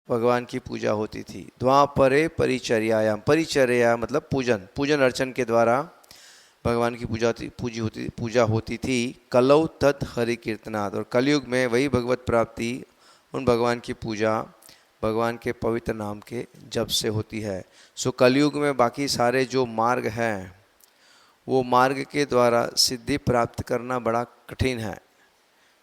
भगवान की पूजा होती थी। द्वापरे परिचर्यायाम, परिचर्या मतलब पूजन, पूजन अर्चन के द्वारा भगवान की पूजा होती थी। कलौ तत् हरि कीर्तनात्, और कलयुग में वही भगवत प्राप्ति, उन भगवान की पूजा भगवान के पवित्र नाम के जप से होती है। सो कलयुग में बाकी सारे जो मार्ग हैं, वो मार्ग के द्वारा सिद्धि प्राप्त करना बड़ा कठिन है।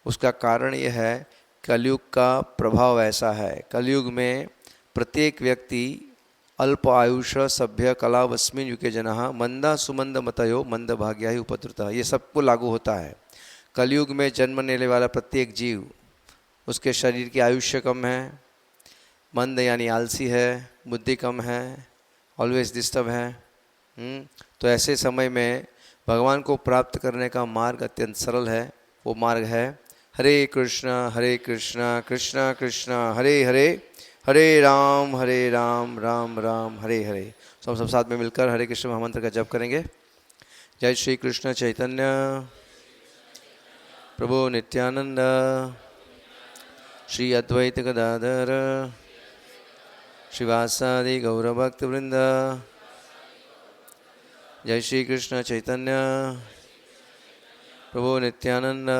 उसका कारण यह है, कलयुग का प्रभाव ऐसा है। कलयुग में प्रत्येक व्यक्ति अल्प आयुष सभ्य कलावस्मिन युगे जनः मंदा सुमंद मतयो मंद भाग्या ही उपद्रुतः, ये सबको लागू होता है। कलयुग में जन्म लेने वाला प्रत्येक जीव, उसके शरीर की आयुष्य कम है, मंद यानी आलसी है, बुद्धि कम है, ऑलवेज डिस्टर्ब है। तो ऐसे समय में भगवान को प्राप्त करने का मार्ग अत्यंत सरल है। वो मार्ग है हरे कृष्णा कृष्णा कृष्णा हरे हरे, हरे राम राम राम हरे हरे। तो हम सब साथ में मिलकर हरे कृष्ण महामंत्र का जप करेंगे। जय श्री कृष्ण चैतन्य प्रभु नित्यानंद श्री अद्वैत गदाधर श्रीवासादि गौरभक्तवृंद। जय श्री कृष्ण चैतन्य प्रभु नित्यानंद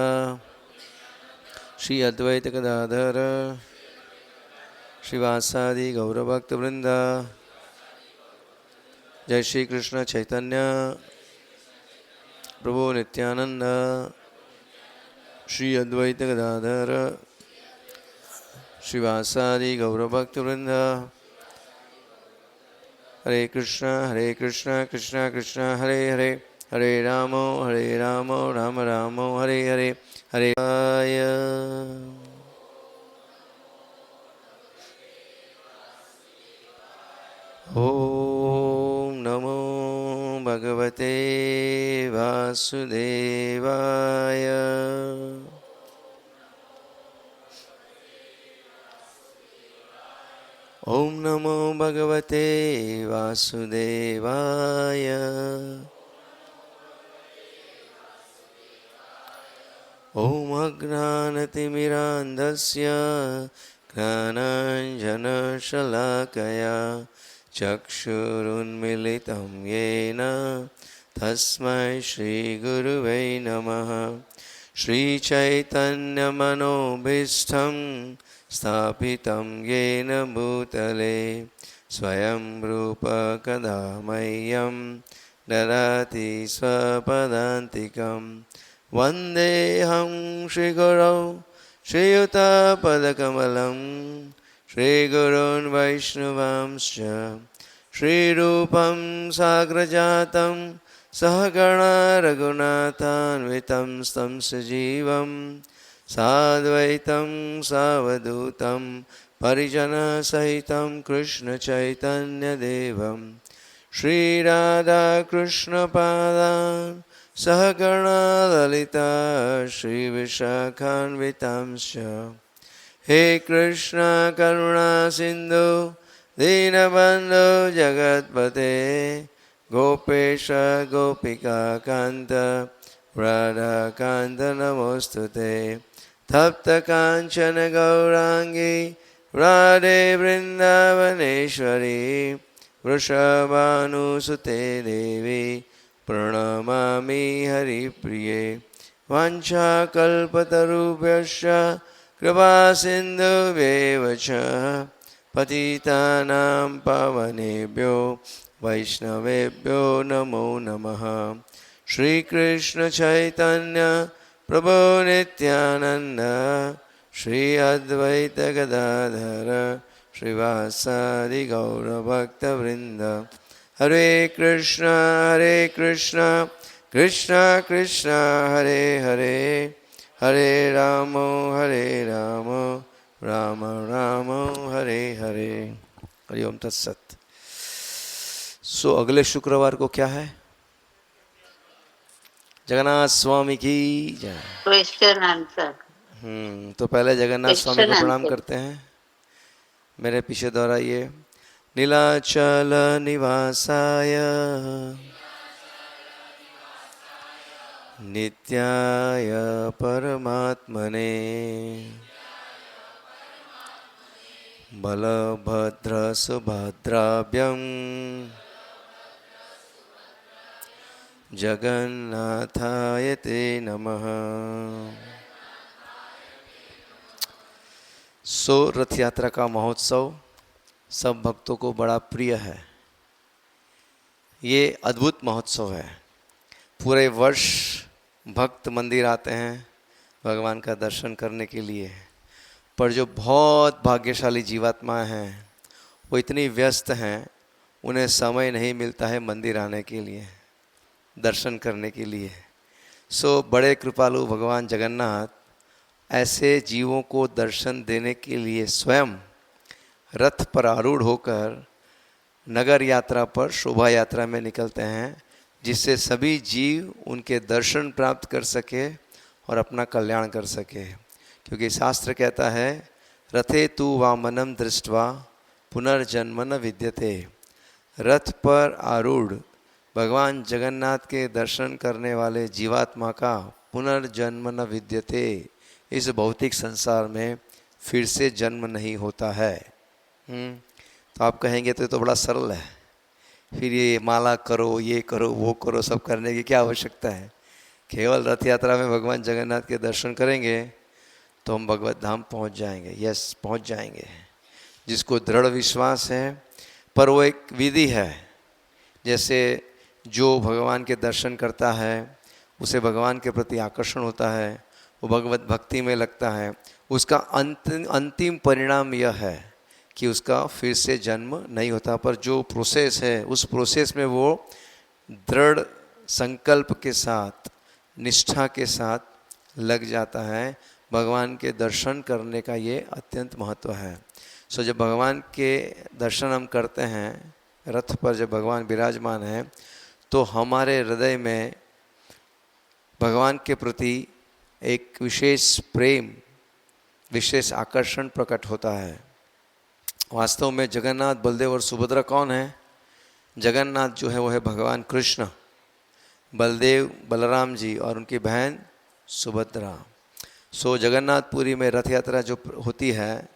श्री अद्वैत गदाधर श्रीवासादि गौरभक्तवृंद। जय श्री कृष्ण चैतन्य प्रभु नित्यानंद श्री अद्वैत गदाधर श्रीवासादि गौरभक्तवृंद। हरे कृष्णा कृष्णा कृष्णा हरे हरे, हरे राम राम राम हरे हरे, हरे राय। ओम नमो भगवते वासुदेवाय। ओम नमो भगवते वासुदेवाय। ओम अज्ञानतिमिरान्धस्य ज्ञानाञ्जनशलाकया चक्षुरुन्मीलितं येन तस्मै श्रीगुरुवे नमः। श्रीचैतन्यमनोभीष्टं स्थापितं येन भूतले स्वयं रूप कदा मह्यं ददाति स्वपदान्तिकम्। वन्देऽहं श्रीगुरौ श्रीयुतापदकमलं श्रीगुरून् वैष्णवांश्च श्रीरूपं साग्रजातं सहगणा रघुनाथान्वितं तं सजीवं साद्वैतं सावधूतं परिजनसहितं कृष्णचैतन्यदेवं श्रीराधाकृष्णपादान् सहगणा ललिता श्रीविशाखान्वितांश्च। हे कृष्ण करुणा सिन्धु दीनबन्धो जगत्पते गोपेश गोपिकान्त राधाकान्त नमोऽस्तुते। तप्तकाञ्चन गौराङ्गी राधे वृन्दावनेश्वरी वृषभानुसुते देवी प्रणमामि हरिप्रिये। वाञ्छाकल्पतरुभ्यश्च कृपासिन्धुभ्येव च पतितानां पावनेभ्यो वैष्णवेभ्यो नमो नमः। श्रीकृष्ण चैतन्य प्रभु नित्यानंद श्री अद्वैत गदाधर श्रीवासादि गौरभक्तवृंद। हरे कृष्णा कृष्णा कृष्णा हरे हरे, हरे राम राम राम हरे हरे। हरिओम तत्सत। सो अगले शुक्रवार को क्या है? जगन्नाथ स्वामी की जय। Question answer. तो पहले जगन्नाथ स्वामी को प्रणाम करते हैं। मेरे पीछे दोहराइए। नीलाचल निवासाय नित्याय परमात्मने बलभद्र सुभद्राभ्यं जगन्नाथाय ते नमः। सो रथ यात्रा का महोत्सव सब भक्तों को बड़ा प्रिय है। ये अद्भुत महोत्सव है। पूरे वर्ष भक्त मंदिर आते हैं भगवान का दर्शन करने के लिए, पर जो बहुत भाग्यशाली जीवात्माएं हैं वो इतनी व्यस्त हैं, उन्हें समय नहीं मिलता है मंदिर आने के लिए, दर्शन करने के लिए। सो बड़े कृपालु भगवान जगन्नाथ ऐसे जीवों को दर्शन देने के लिए स्वयं रथ पर आरूढ़ होकर नगर यात्रा पर शोभा यात्रा में निकलते हैं, जिससे सभी जीव उनके दर्शन प्राप्त कर सके और अपना कल्याण कर सके। क्योंकि शास्त्र कहता है रथे तु वामनम दृष्ट्वा पुनर्जन्म न विद्यते। रथ पर आरूढ़ भगवान जगन्नाथ के दर्शन करने वाले जीवात्मा का पुनर्जन्म न विद्यते। इस भौतिक संसार में फिर से जन्म नहीं होता है। तो आप कहेंगे तो बड़ा सरल है, फिर ये माला करो, ये करो, वो करो, सब करने की क्या आवश्यकता है। केवल रथ यात्रा में भगवान जगन्नाथ के दर्शन करेंगे तो हम भगवत धाम पहुंच जाएंगे। यस, पहुंच जाएंगे, जिसको दृढ़ विश्वास है। पर वो एक विधि है। जैसे जो भगवान के दर्शन करता है उसे भगवान के प्रति आकर्षण होता है, वो भगवत भक्ति में लगता है, उसका अंतिम परिणाम यह है कि उसका फिर से जन्म नहीं होता। पर जो प्रोसेस है उस प्रोसेस में वो दृढ़ संकल्प के साथ, निष्ठा के साथ लग जाता है। भगवान के दर्शन करने का ये अत्यंत महत्व है। सो जब भगवान के दर्शन हम करते हैं, रथ पर जब भगवान विराजमान हैं, तो हमारे हृदय में भगवान के प्रति एक विशेष प्रेम, विशेष आकर्षण प्रकट होता है। वास्तव में जगन्नाथ, बलदेव और सुभद्रा कौन है? जगन्नाथ जो है वो है भगवान कृष्ण, बलदेव बलराम जी और उनकी बहन सुभद्रा। सो जगन्नाथपुरी में रथ यात्रा जो होती है,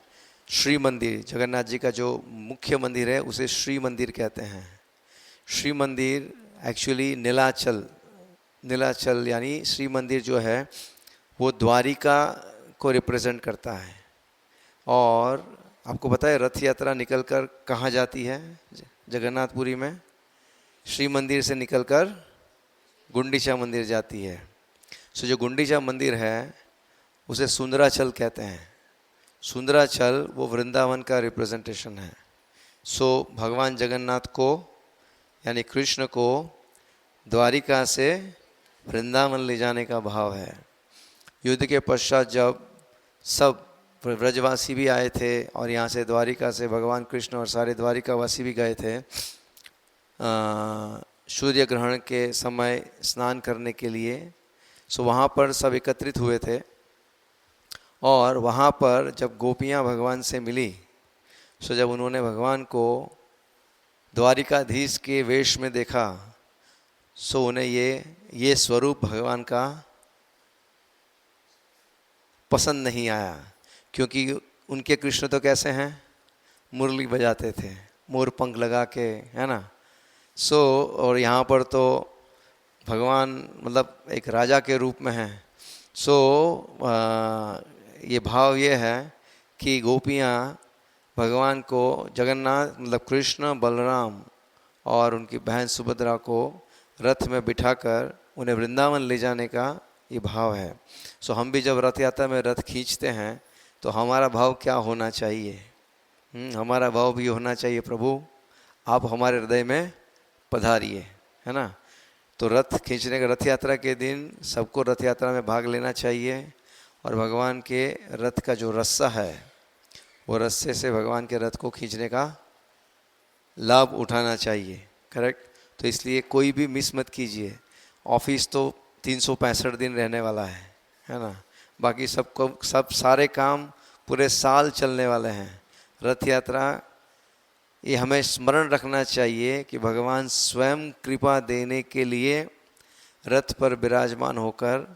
श्री मंदिर, जगन्नाथ जी का जो मुख्य मंदिर है उसे श्री मंदिर कहते हैं। श्री मंदिर एक्चुअली नीलाचल यानी श्री मंदिर जो है वो द्वारिका को रिप्रेजेंट करता है। और आपको पता है रथ यात्रा निकलकर कहाँ जाती है? जगन्नाथपुरी में श्री मंदिर से निकलकर गुंडीचा मंदिर जाती है। सो जो गुंडीचा मंदिर है उसे सुंदराचल कहते हैं। सुंदराचल वो वृंदावन का रिप्रेजेंटेशन है। सो भगवान जगन्नाथ को यानी कृष्ण को द्वारिका से वृंदावन ले जाने का भाव है। युद्ध के पश्चात जब सब ब्रजवासी भी आए थे और यहाँ से द्वारिका से भगवान कृष्ण और सारे द्वारिकावासी भी गए थे सूर्य ग्रहण के समय स्नान करने के लिए। सो वहाँ पर सब एकत्रित हुए थे और वहाँ पर जब गोपियाँ भगवान से मिली, सो जब उन्होंने भगवान को द्वारिकाधीश के वेश में देखा, सो उन्हें ये स्वरूप भगवान का पसंद नहीं आया। क्योंकि उनके कृष्ण तो कैसे हैं? मुरली बजाते थे, मोर पंख लगा के, है ना। सो और यहाँ पर तो भगवान मतलब एक राजा के रूप में हैं। सो ये भाव ये है कि गोपियाँ भगवान को, जगन्नाथ मतलब कृष्ण, बलराम और उनकी बहन सुभद्रा को रथ में बिठाकर उन्हें वृंदावन ले जाने का ये भाव है। सो हम भी जब रथ यात्रा में रथ खींचते हैं तो हमारा भाव क्या होना चाहिए? हमारा भाव भी होना चाहिए, प्रभु आप हमारे हृदय में पधारिए, है ना। तो रथ खींचने का, रथ यात्रा के दिन सबको रथ यात्रा में भाग लेना चाहिए और भगवान के रथ का जो रस्सा है वो रस्से से भगवान के रथ को खींचने का लाभ उठाना चाहिए। करेक्ट। तो इसलिए कोई भी मिस मत कीजिए। ऑफिस तो 365 दिन रहने वाला है ना। बाकी सब सारे काम पूरे साल चलने वाले हैं। रथ यात्रा ये हमें स्मरण रखना चाहिए कि भगवान स्वयं कृपा देने के लिए रथ पर विराजमान होकर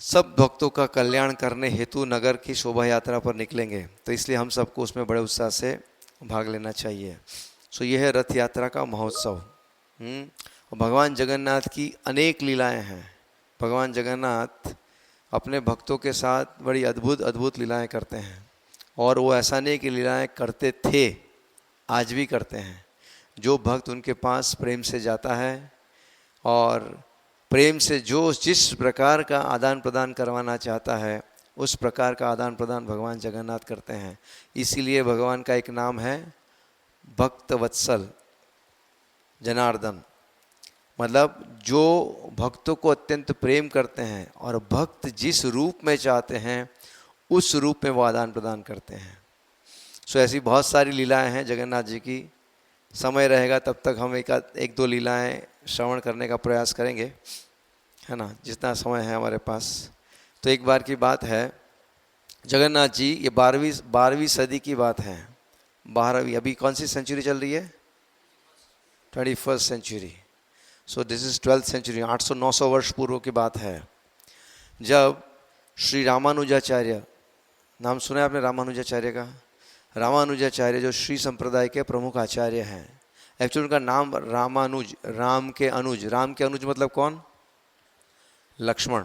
सब भक्तों का कल्याण करने हेतु नगर की शोभा यात्रा पर निकलेंगे, तो इसलिए हम सबको उसमें बड़े उत्साह से भाग लेना चाहिए। सो यह है रथ यात्रा का महोत्सव। और भगवान जगन्नाथ की अनेक लीलाएं हैं। भगवान जगन्नाथ अपने भक्तों के साथ बड़ी अद्भुत अद्भुत लीलाएं करते हैं, और वो ऐसा नहीं कि लीलाएं करते थे, आज भी करते हैं। जो भक्त उनके पास प्रेम से जाता है और प्रेम से जो जिस प्रकार का आदान प्रदान करवाना चाहता है उस प्रकार का आदान प्रदान भगवान जगन्नाथ करते हैं। इसीलिए भगवान का एक नाम है भक्त वत्सल जनार्दन, मतलब जो भक्तों को अत्यंत प्रेम करते हैं और भक्त जिस रूप में चाहते हैं उस रूप में वो आदान प्रदान करते हैं। सो ऐसी बहुत सारी लीलाएं हैं जगन्नाथ जी की। समय रहेगा तब तक हम एक दो लीलाएं श्रवण करने का प्रयास करेंगे, है ना, जितना समय है हमारे पास। तो एक बार की बात है, जगन्नाथ जी, ये 12वीं सदी की बात है। 12वीं, अभी कौन सी सेंचुरी चल रही है? 21st century. So this is 12th century, 800-900 वर्ष पूर्व की बात है, जब श्री रामानुजाचार्य, नाम सुना है आपने रामानुजाचार्य का? रामानुजाचार्य जो श्री संप्रदाय के प्रमुख आचार्य हैं। एक्चुअली उनका नाम रामानुज, राम के अनुज। राम के अनुज मतलब कौन? लक्ष्मण,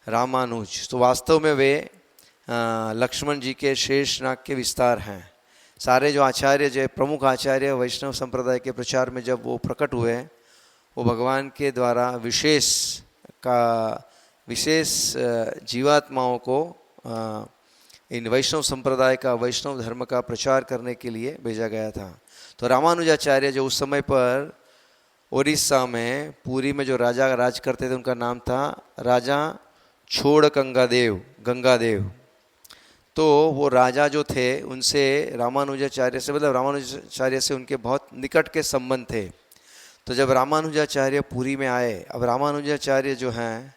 रामानुज। तो वास्तव में वे लक्ष्मण जी के शेषनाग के विस्तार हैं। सारे जो आचार्य, जो प्रमुख आचार्य वैष्णव संप्रदाय के प्रचार में जब वो प्रकट हुए, वो भगवान के द्वारा विशेष जीवात्माओं को इन वैष्णव संप्रदाय का, वैष्णव धर्म का प्रचार करने के लिए भेजा गया था। तो रामानुजाचार्य जो उस समय पर उड़ीसा में, पुरी में जो राजा राज करते थे, उनका नाम था राजा छोड़ गंगादेव। तो वो राजा जो थे उनसे रामानुजाचार्य से, मतलब रामानुजाचार्य से उनके बहुत निकट के संबंध थे। तो जब रामानुजाचार्य पुरी में आए, अब रामानुजाचार्य जो हैं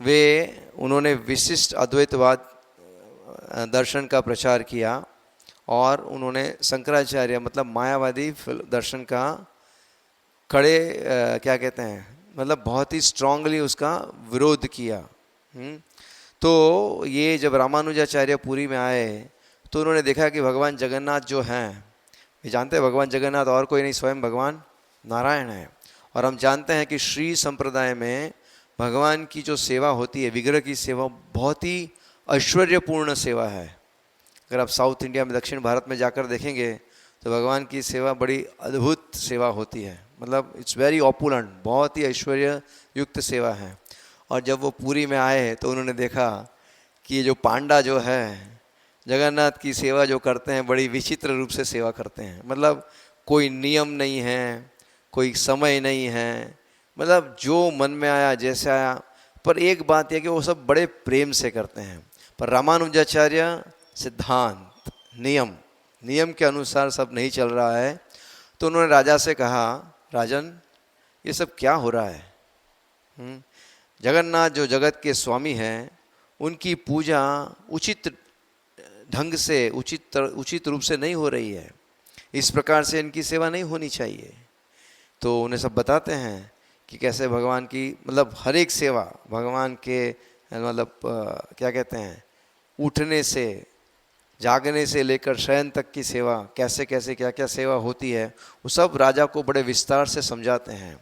वे, उन्होंने विशिष्ट अद्वैतवाद दर्शन का प्रचार किया, और उन्होंने शंकराचार्य मतलब मायावादी दर्शन का क्या कहते हैं, मतलब बहुत ही स्ट्रांगली उसका विरोध किया। तो ये जब रामानुजाचार्य पुरी में आए तो उन्होंने देखा कि भगवान जगन्नाथ जो हैं, ये जानते हैं भगवान जगन्नाथ और कोई नहीं, स्वयं भगवान नारायण है। और हम जानते हैं कि श्री संप्रदाय में भगवान की जो सेवा होती है, विग्रह की सेवा, बहुत ही ऐश्वर्यपूर्ण सेवा है। अगर आप साउथ इंडिया में, दक्षिण भारत में जाकर देखेंगे तो भगवान की सेवा बड़ी अद्भुत सेवा होती है, मतलब इट्स वेरी ऑपुलेंट, बहुत ही ऐश्वर्य युक्त सेवा है। और जब वो पुरी में आए तो उन्होंने देखा कि ये जो पांडा जो है जगन्नाथ की सेवा जो करते हैं, बड़ी विचित्र रूप से सेवा करते हैं। मतलब कोई नियम नहीं है, कोई समय नहीं है, मतलब जो मन में आया, जैसे आया। पर एक बात यह कि वो सब बड़े प्रेम से करते हैं। पर रामानुजाचार्य सिद्धांत, नियम के अनुसार सब नहीं चल रहा है। तो उन्होंने राजा से कहा, राजन ये सब क्या हो रहा है? जगन्नाथ जो जगत के स्वामी हैं, उनकी पूजा उचित ढंग से, उचित रूप से नहीं हो रही है, इस प्रकार से इनकी सेवा नहीं होनी चाहिए। तो उन्हें सब बताते हैं कि कैसे भगवान की, मतलब हर एक सेवा भगवान के, मतलब क्या कहते हैं, उठने से, जागने से लेकर शयन तक की सेवा, कैसे कैसे क्या क्या सेवा होती है, वो सब राजा को बड़े विस्तार से समझाते हैं।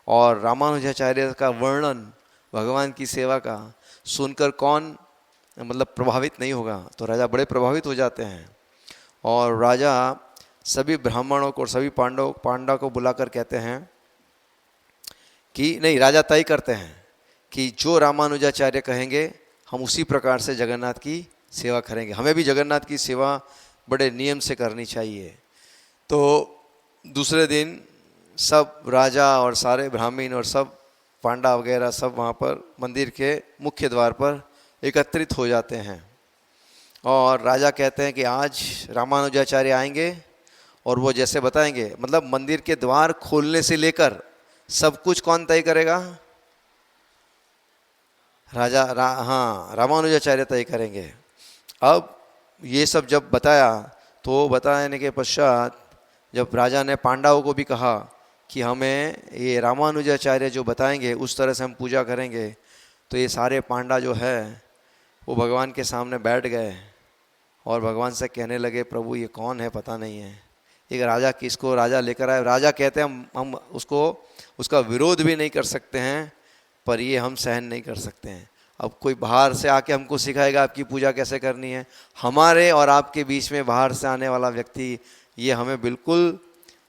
और रामानुजाचार्य का वर्णन भगवान की सेवा का सुनकर कौन मतलब प्रभावित नहीं होगा? तो राजा बड़े प्रभावित हो जाते हैं। और राजा सभी ब्राह्मणों को और सभी पांडा को बुलाकर कहते हैं कि नहीं, राजा तय करते हैं कि जो रामानुजाचार्य कहेंगे हम उसी प्रकार से जगन्नाथ की सेवा करेंगे, हमें भी जगन्नाथ की सेवा बड़े नियम से करनी चाहिए। तो दूसरे दिन सब राजा और सारे ब्राह्मण और सब पांडा वगैरह सब वहाँ पर मंदिर के मुख्य द्वार पर एकत्रित हो जाते हैं। और राजा कहते हैं कि आज रामानुजाचार्य आएंगे और वो जैसे बताएंगे, मतलब मंदिर के द्वार खोलने से लेकर सब कुछ कौन तय करेगा? हाँ, रामानुजाचार्य तय करेंगे। अब ये सब जब बताया, तो बताने के पश्चात जब राजा ने पांडवों को भी कहा कि हमें ये रामानुजाचार्य जो बताएंगे उस तरह से हम पूजा करेंगे, तो ये सारे पांडा जो है वो भगवान के सामने बैठ गए और भगवान से कहने लगे, प्रभु ये कौन है पता नहीं है, एक राजा किसको राजा लेकर आए। राजा कहते हैं हम उसको उसका विरोध भी नहीं कर सकते हैं, पर ये हम सहन नहीं कर सकते हैं। अब कोई बाहर से आके हमको सिखाएगा आपकी पूजा कैसे करनी है, हमारे और आपके बीच में बाहर से आने वाला व्यक्ति, ये हमें बिल्कुल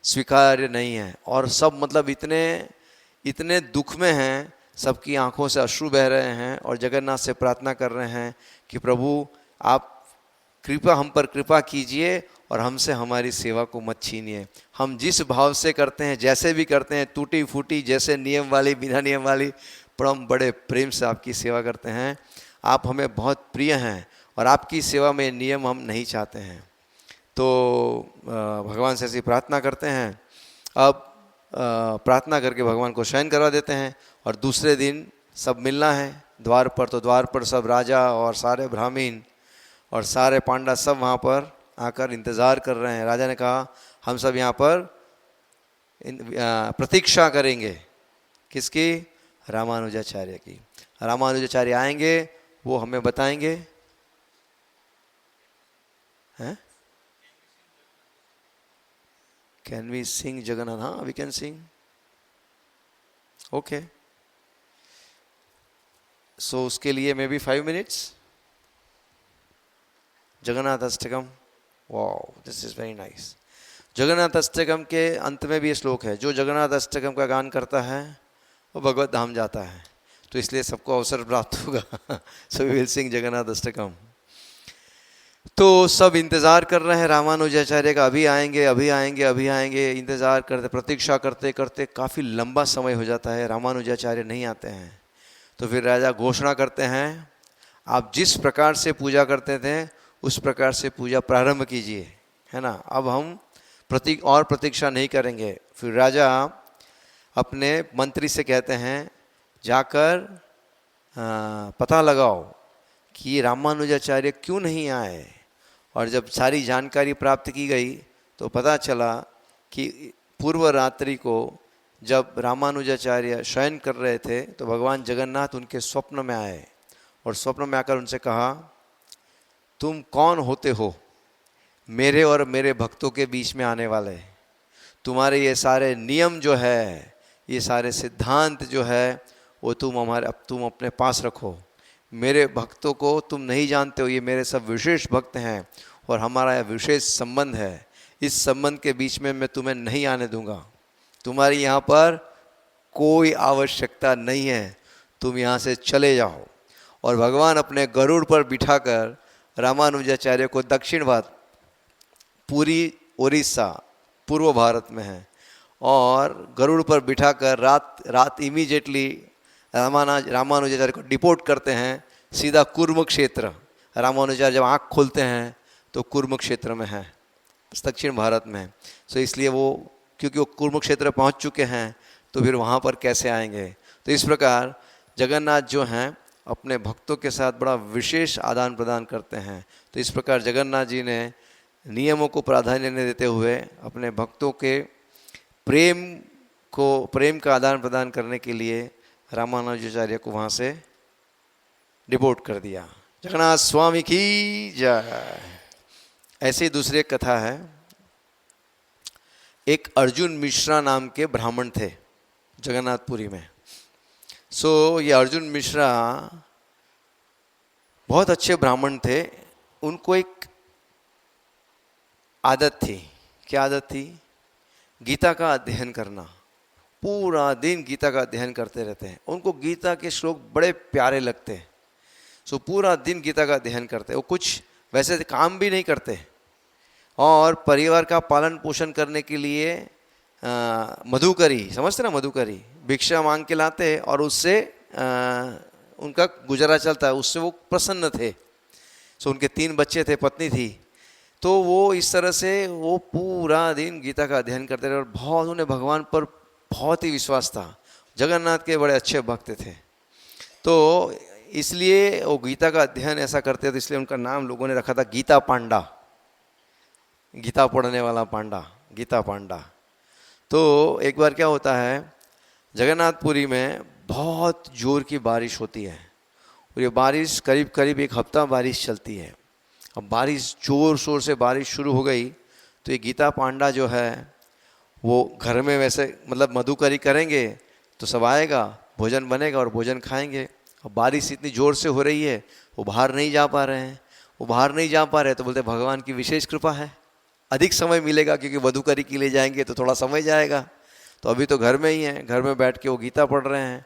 स्वीकार्य नहीं है। और सब मतलब इतने इतने दुख में हैं, सबकी आंखों से अश्रु बह रहे हैं और जगन्नाथ से प्रार्थना कर रहे हैं कि प्रभु आप कृपा हम पर कृपा कीजिए और हमसे हमारी सेवा को मत छीनिए। हम जिस भाव से करते हैं, जैसे भी करते हैं, टूटी फूटी जैसे नियम वाली बिना नियम वाली, पर हम बड़े प्रेम से आपकी सेवा करते हैं। आप हमें बहुत प्रिय हैं और आपकी सेवा में नियम हम नहीं चाहते हैं। तो भगवान से ऐसी प्रार्थना करते हैं। अब प्रार्थना करके भगवान को शयन करवा देते हैं और दूसरे दिन सब मिलना है द्वार पर। तो द्वार पर सब राजा और सारे ब्राह्मण और सारे पांडा सब वहाँ पर आकर इंतज़ार कर रहे हैं। राजा ने कहा हम सब यहाँ पर प्रतीक्षा करेंगे, किसकी? रामानुजाचार्य की। रामानुजाचार्य आएंगे, वो हमें बताएंगे। हैं? Can we sing Jagannath? हाँ, we can sing. Okay, so उसके लिए may be 5 minutes Jagannath Ashtakam. Wow, this is very nice. Jagannath Ashtakam के अंत में भी ये श्लोक है, जो जगन्नाथ अष्टकम का गान करता है वो भगवत धाम जाता है। तो इसलिए सबको अवसर प्राप्त होगा। So we will sing Jagannath Ashtakam. तो सब इंतज़ार कर रहे हैं रामानुजाचार्य का, अभी आएंगे अभी आएंगे अभी आएंगे। इंतज़ार करते प्रतीक्षा करते करते काफ़ी लंबा समय हो जाता है, रामानुजाचार्य नहीं आते हैं। तो फिर राजा घोषणा करते हैं, आप जिस प्रकार से पूजा करते थे उस प्रकार से पूजा प्रारंभ कीजिए, है ना। अब हम प्रतीक्षा नहीं करेंगे। फिर राजा अपने मंत्री से कहते हैं, जाकर पता लगाओ कि रामानुजाचार्य क्यों नहीं आए। और जब सारी जानकारी प्राप्त की गई तो पता चला कि पूर्व रात्रि को जब रामानुजाचार्य शयन कर रहे थे तो भगवान जगन्नाथ उनके स्वप्न में आए और स्वप्न में आकर उनसे कहा, तुम कौन होते हो मेरे और मेरे भक्तों के बीच में आने वाले? तुम्हारे ये सारे नियम जो है, ये सारे सिद्धांत जो है, वो तुम अपने पास रखो। मेरे भक्तों को तुम नहीं जानते हो, ये मेरे सब विशेष भक्त हैं और हमारा यह विशेष संबंध है। इस संबंध के बीच में मैं तुम्हें नहीं आने दूंगा। तुम्हारी यहाँ पर कोई आवश्यकता नहीं है, तुम यहाँ से चले जाओ। और भगवान अपने गरुड़ पर बिठाकर रामानुजाचार्य को दक्षिण भारत, पूरी उड़ीसा पूर्व भारत में है, और गरुड़ पर बिठाकर रात इमीडिएटली रामानुजाचार्य को डिपोर्ट करते हैं सीधा कुर्म क्षेत्र। रामानुजाचार्य जब आँख खोलते हैं तो कुर्म क्षेत्र में है, दक्षिण भारत में। सो इसलिए वो, क्योंकि वो कुर्म क्षेत्र पहुँच चुके हैं तो फिर वहाँ पर कैसे आएंगे। तो इस प्रकार जगन्नाथ जो हैं अपने भक्तों के साथ बड़ा विशेष आदान प्रदान करते हैं। तो इस प्रकार जगन्नाथ जी ने नियमों को प्राधान्य देते हुए अपने भक्तों के प्रेम का आदान प्रदान करने के लिए रामानुजाचार्य को वहाँ से डिपोर्ट कर दिया। जगन्नाथ स्वामी की जय। ऐसी दूसरी एक कथा है। एक अर्जुन मिश्रा नाम के ब्राह्मण थे जगन्नाथपुरी में। ये अर्जुन मिश्रा बहुत अच्छे ब्राह्मण थे। उनको एक आदत थी। क्या आदत थी? गीता का अध्ययन करना। पूरा दिन गीता का अध्ययन करते रहते हैं। उनको गीता के श्लोक बड़े प्यारे लगते हैं। पूरा दिन गीता का अध्ययन करते। वो कुछ वैसे काम भी नहीं करते और परिवार का पालन पोषण करने के लिए मधुकरी, समझते ना, मधुकरी भिक्षा मांग के लाते और उससे उनका गुजारा चलता है, उससे वो प्रसन्न थे। उनके 3 बच्चे थे, पत्नी थी। तो वो इस तरह से वो पूरा दिन गीता का अध्ययन करते रहे और बहुत उन्हें भगवान पर बहुत ही विश्वास था। जगन्नाथ के बड़े अच्छे भक्त थे। तो इसलिए वो गीता का अध्ययन ऐसा करते थे, इसलिए उनका नाम लोगों ने रखा था गीता पांडा। गीता पढ़ने वाला पांडा, गीता पांडा। तो एक बार क्या होता है, जगन्नाथपुरी में बहुत जोर की बारिश होती है। और ये बारिश करीब करीब 1 हफ्ता बारिश चलती है। अब बारिश ज़ोर शोर से बारिश शुरू हो गई तो ये गीता पांडा जो है वो घर में वैसे मतलब मधुकरी करेंगे तो सब आएगा, भोजन बनेगा और भोजन खाएंगे। अब बारिश इतनी ज़ोर से हो रही है, वो बाहर नहीं जा पा रहे हैं। वो बाहर नहीं जा पा रहे तो बोलते भगवान की विशेष कृपा है, अधिक समय मिलेगा क्योंकि मधुकरी के लिए जाएंगे तो थोड़ा समय जाएगा। तो अभी तो घर में ही हैं, घर में बैठ के वो गीता पढ़ रहे हैं।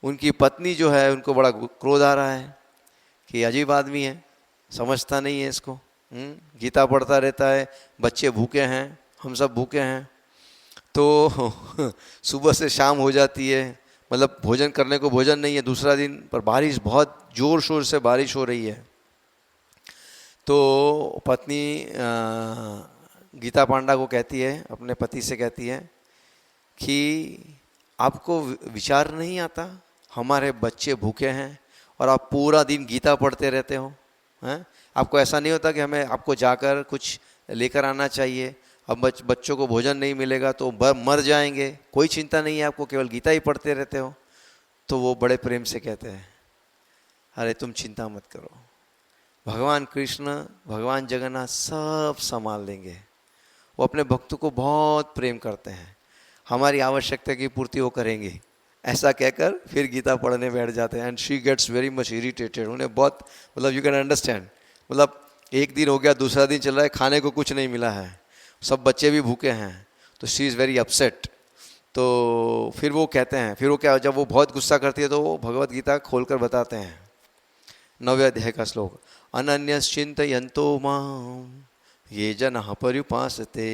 उनकी पत्नी जो है उनको बड़ा क्रोध आ रहा है कि अजीब आदमी है, समझता नहीं है इसको, गीता पढ़ता रहता है, बच्चे भूखे हैं, हम सब भूखे हैं। तो सुबह से शाम हो जाती है, मतलब भोजन करने को भोजन नहीं है दूसरा दिन, पर बारिश बहुत ज़ोर शोर से बारिश हो रही है। तो पत्नी गीता पांडा को कहती है, अपने पति से कहती है कि आपको विचार नहीं आता, हमारे बच्चे भूखे हैं और आप पूरा दिन गीता पढ़ते रहते हो हैं? आपको ऐसा नहीं होता कि हमें आपको जाकर कुछ लेकर आना चाहिए? अब बच्चों को भोजन नहीं मिलेगा तो मर जाएंगे, कोई चिंता नहीं है आपको, केवल गीता ही पढ़ते रहते हो। तो वो बड़े प्रेम से कहते हैं, अरे तुम चिंता मत करो, भगवान कृष्ण भगवान जगन्नाथ सब संभाल लेंगे। वो अपने भक्तों को बहुत प्रेम करते हैं, हमारी आवश्यकता की पूर्ति वो करेंगे। ऐसा कहकर फिर गीता पढ़ने बैठ जाते हैं। And she gets very much irritated, उन्हें बहुत मतलब यू कैन अंडरस्टैंड, मतलब एक दिन हो गया, दूसरा दिन चल रहा है, खाने को कुछ नहीं मिला है, सब बच्चे भी भूखे हैं, तो शी इज़ वेरी अपसेट। तो फिर वो कहते हैं, फिर वो क्या, जब वो बहुत गुस्सा करती है तो वो भगवत गीता खोलकर बताते हैं 9वें अध्याय का श्लोक, अनन्यश्चिन्तयन्तो मां ये जनाः पर्युपासते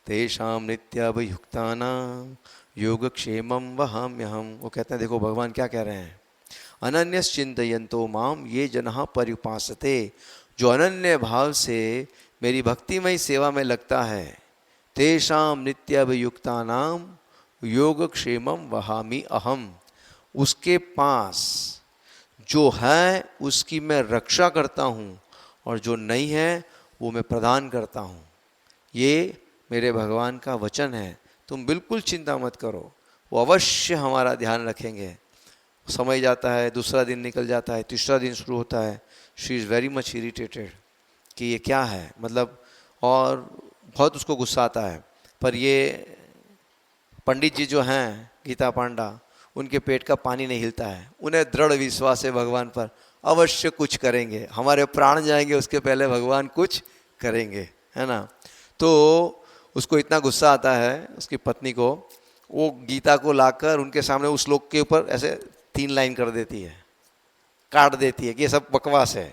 तेषां नित्याभियुक्तानां योगक्षेमं वहाम्यहम्। वो कहते हैं, देखो भगवान क्या कह रहे हैं, अनन्यश्चिन्तयन्तो मां ये जनाः पर्युपासते, जो अनन्य भाव से मेरी भक्तिमय सेवा में लगता है, तेषां नित्याभियुक्तानां योगक्षेमं वहामि अहम्, उसके पास जो है उसकी मैं रक्षा करता हूँ और जो नहीं है वो मैं प्रदान करता हूँ। ये मेरे भगवान का वचन है, तुम बिल्कुल चिंता मत करो, वो अवश्य हमारा ध्यान रखेंगे। समय जाता है, दूसरा दिन निकल जाता है, तीसरा दिन शुरू होता है, she is very much irritated कि ये क्या है, मतलब, और बहुत उसको गुस्सा आता है। पर ये पंडित जी जो हैं गीता पांडा, उनके पेट का पानी नहीं हिलता है, उन्हें दृढ़ विश्वास है भगवान पर, अवश्य कुछ करेंगे, हमारे प्राण जाएंगे उसके पहले भगवान कुछ करेंगे, है ना। तो उसको इतना गुस्सा आता है उसकी पत्नी को, वो गीता को लाकर उनके सामने उस श्लोक के ऊपर ऐसे 3 लाइन कर देती है, काट देती है कि ये सब बकवास है,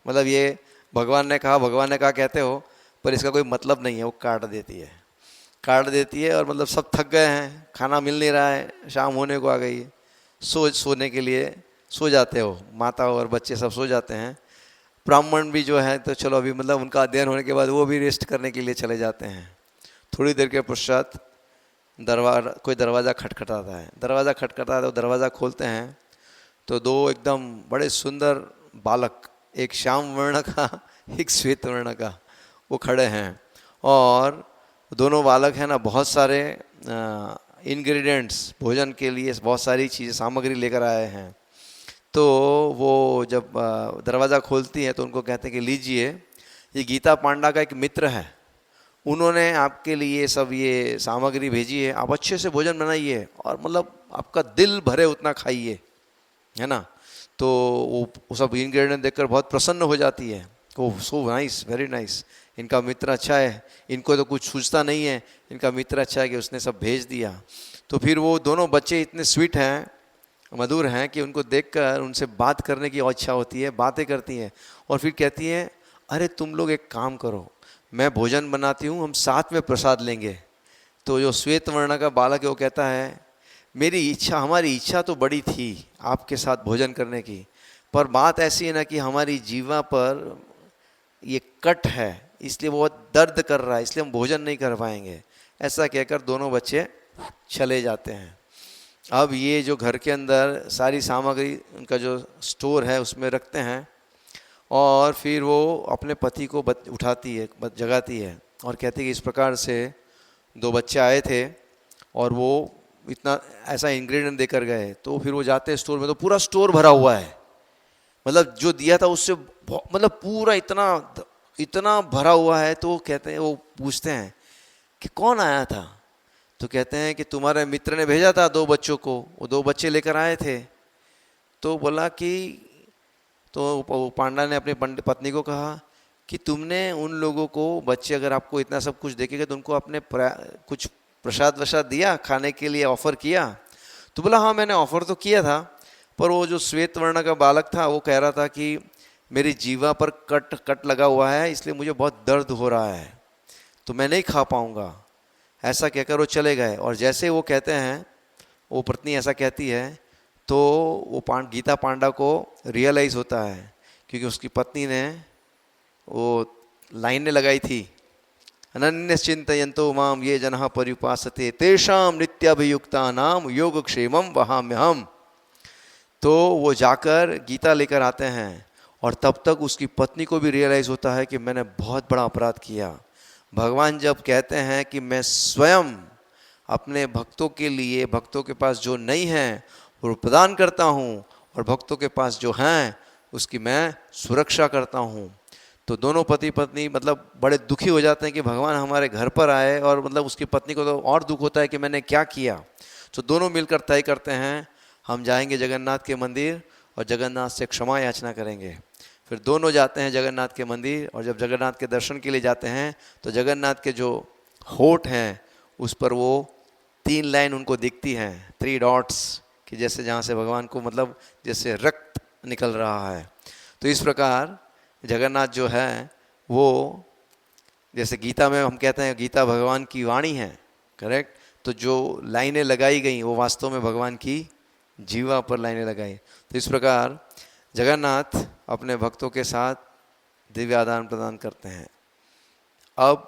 मतलब ये भगवान ने कहा कहते हो, पर इसका कोई मतलब नहीं है, वो काट देती है। और मतलब सब थक गए हैं, खाना मिल नहीं रहा है, शाम होने को आ गई है, सोने के लिए सो जाते हो, माता और बच्चे सब सो जाते हैं। ब्राह्मण भी जो है तो चलो अभी मतलब उनका अध्ययन होने के बाद वो भी रेस्ट करने के लिए चले जाते हैं। थोड़ी देर के पश्चात कोई दरवाज़ा खटखटाता है, तो दरवाज़ा खोलते हैं तो 2 एकदम बड़े सुंदर बालक, एक श्याम वर्ण का एक श्वेत वर्ण का, वो खड़े हैं। और दोनों बालक हैं ना, बहुत सारे इंग्रेडिएंट्स भोजन के लिए, बहुत सारी चीज़ें सामग्री लेकर आए हैं। तो वो जब दरवाज़ा खोलती हैं तो उनको कहते हैं कि लीजिए, ये गीता पांडा का एक मित्र है, उन्होंने आपके लिए सब ये सामग्री भेजी है, आप अच्छे से भोजन बनाइए और मतलब आपका दिल भरे उतना खाइए, है ना। तो वो सब इंग्रेडिएंट देखकर बहुत प्रसन्न हो जाती है, ओह सो नाइस, वेरी नाइस, इनका मित्र अच्छा है, इनको तो कुछ सूझता नहीं है, इनका मित्र अच्छा है कि उसने सब भेज दिया। तो फिर वो दोनों बच्चे इतने स्वीट हैं, मधुर हैं कि उनको देखकर उनसे बात करने की इच्छा होती है, बातें करती हैं और फिर कहती हैं, अरे तुम लोग एक काम करो, मैं भोजन बनाती हूँ, हम साथ में प्रसाद लेंगे। तो जो श्वेत वर्ण का बालक है वो कहता है, हमारी इच्छा तो बड़ी थी आपके साथ भोजन करने की, पर बात ऐसी है ना कि हमारी जीवा पर ये कट है, इसलिए बहुत दर्द कर रहा है, इसलिए हम भोजन नहीं कर पाएंगे। ऐसा कहकर दोनों बच्चे चले जाते हैं। अब ये जो घर के अंदर सारी सामग्री उनका जो स्टोर है उसमें रखते हैं और फिर वो अपने पति को उठाती है, जगाती है और कहती है कि इस प्रकार से 2 बच्चे आए थे और वो इतना ऐसा इंग्रेडिएंट देकर गए। तो फिर वो जाते हैं स्टोर में तो पूरा स्टोर भरा हुआ है, मतलब जो दिया था उससे मतलब पूरा इतना इतना भरा हुआ है। तो कहते हैं, वो पूछते हैं कि कौन आया था? तो कहते हैं कि तुम्हारे मित्र ने भेजा था 2 बच्चों को, वो 2 बच्चे लेकर आए थे। तो बोला कि, तो पांडा ने अपनी पत्नी को कहा कि तुमने उन लोगों को, बच्चे अगर आपको इतना सब कुछ देखेगा तो उनको अपने कुछ प्रसाद वसाद दिया खाने के लिए, ऑफर किया? तो बोला हाँ मैंने ऑफर तो किया था, पर वो जो श्वेत वर्ण का बालक था वो कह रहा था कि मेरी जीवा पर कट कट लगा हुआ है, इसलिए मुझे बहुत दर्द हो रहा है, तो मैं नहीं खा पाऊँगा। ऐसा कहकर वो चले गए। और जैसे वो कहते हैं, वो पत्नी ऐसा कहती है, तो वो गीता पांडा को रियलाइज़ होता है, क्योंकि उसकी पत्नी ने वो लाइनें लगाई थी, अनन्यश्चिन्तयन्तो माम ये जनः पर्युपासते तेषां नित्याभियुक्तानां योगक्षेमं वहाम्यहम्। तो वो जाकर गीता लेकर आते हैं, और तब तक उसकी पत्नी को भी रियलाइज़ होता है कि मैंने बहुत बड़ा अपराध किया। भगवान जब कहते हैं कि मैं स्वयं अपने भक्तों के लिए, भक्तों के पास जो नहीं है वो प्रदान करता हूँ, और भक्तों के पास जो हैं उसकी मैं सुरक्षा करता हूँ, तो दोनों पति पत्नी मतलब बड़े दुखी हो जाते हैं कि भगवान हमारे घर पर आए। और मतलब उसकी पत्नी को तो और दुख होता है कि मैंने क्या किया। तो दोनों मिलकर तय करते हैं, हम जाएंगे जगन्नाथ के मंदिर और जगन्नाथ से क्षमा याचना करेंगे। फिर दोनों जाते हैं जगन्नाथ के मंदिर, और जब जगन्नाथ के दर्शन के लिए जाते हैं तो जगन्नाथ के जो होठ हैं उस पर वो 3 लाइन उनको दिखती हैं, 3 डॉट्स, कि जैसे जहाँ से भगवान को मतलब जैसे रक्त निकल रहा है। तो इस प्रकार जगन्नाथ जो है वो, जैसे गीता में हम कहते हैं गीता भगवान की वाणी है, करेक्ट? तो जो लाइनें लगाई गई वो वास्तव में भगवान की जीवा पर लाइनें लगाई। तो इस प्रकार जगन्नाथ अपने भक्तों के साथ दिव्य आदान प्रदान करते हैं। अब